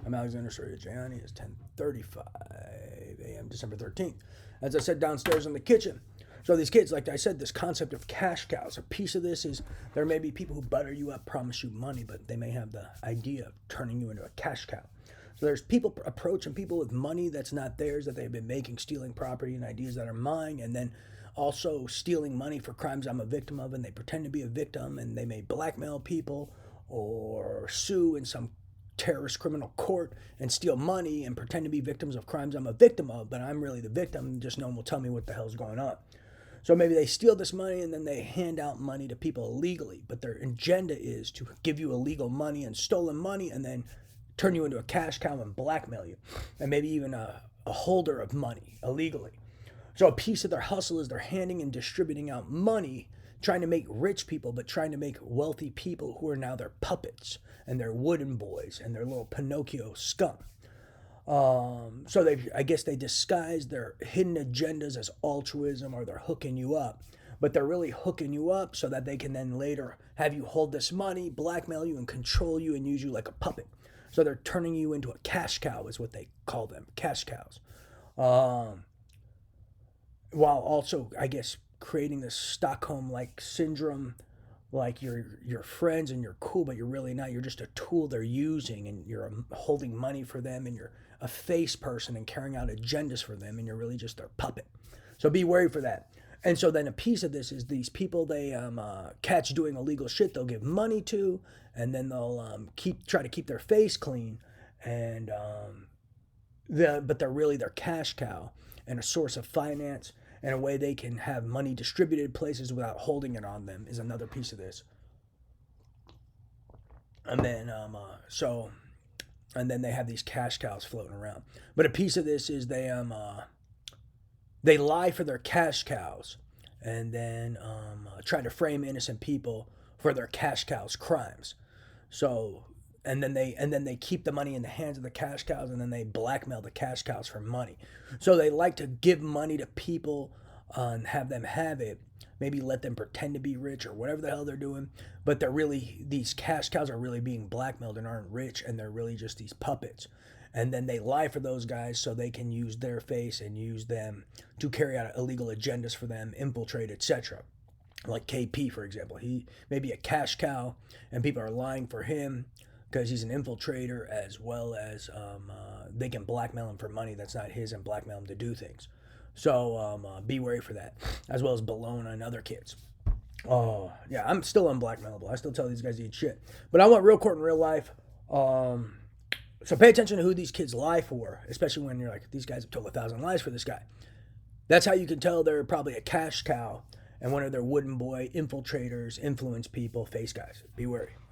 I'm Alexander Soriagiani. It's 10:35 a.m. December 13th. As I said, downstairs in the kitchen. So these kids, like I said, this concept of cash cows, a piece of this is there may be people who butter you up, promise you money, but they may have the idea of turning you into a cash cow. So there's people approaching people with money that's not theirs, that they've been making, stealing property and ideas that are mine, and then also stealing money for crimes I'm a victim of, and they pretend to be a victim, and they may blackmail people or sue in some terrorist criminal court and steal money and pretend to be victims of crimes I'm a victim of, but I'm really the victim, just no one will tell me what the hell's going on. So maybe they steal this money and then they hand out money to people illegally, but their agenda is to give you illegal money and stolen money and then turn you into a cash cow and blackmail you, and maybe even a holder of money illegally. So a piece of their hustle is they're handing and distributing out money, trying to make rich people, but trying to make wealthy people who are now their puppets and their wooden boys and their little Pinocchio scum. So I guess they disguise their hidden agendas as altruism, or they're hooking you up. But they're really hooking you up so that they can then later have you hold this money, blackmail you, and control you and use you like a puppet. So they're turning you into a cash cow is what they call them, cash cows. While also, I guess, creating this Stockholm-like syndrome, like you're friends and you're cool, but you're really not. You're just a tool they're using, and you're holding money for them, and you're a face person and carrying out agendas for them, and you're really just their puppet. So be wary for that. And so then a piece of this is these people they catch doing illegal shit, they'll give money to, and then they'll try to keep their face clean, and but they're really their cash cow and a source of finance and a way they can have money distributed places without holding it on them is another piece of this. And then and then they have these cash cows floating around. But a piece of this is they lie for their cash cows and then try to frame innocent people for their cash cows crimes. So and then they keep the money in the hands of the cash cows, and then they blackmail the cash cows for money. So they like to give money to people and have them have it, maybe let them pretend to be rich or whatever the hell they're doing, but these cash cows are really being blackmailed and aren't rich, and they're really just these puppets. And then they lie for those guys so they can use their face and use them to carry out illegal agendas for them, infiltrate, etc. Like KP, for example. He may be a cash cow, and people are lying for him because he's an infiltrator, as well as they can blackmail him for money that's not his and blackmail him to do things. So be wary for that, as well as Bologna and other kids. Oh, yeah, I'm still unblackmailable. I still tell these guys to eat shit. But I want real court in real life. So pay attention to who these kids lie for, especially when you're like, these guys have told 1,000 lies for this guy. That's how you can tell they're probably a cash cow and one of their wooden boy infiltrators, influence people, face guys. Be wary.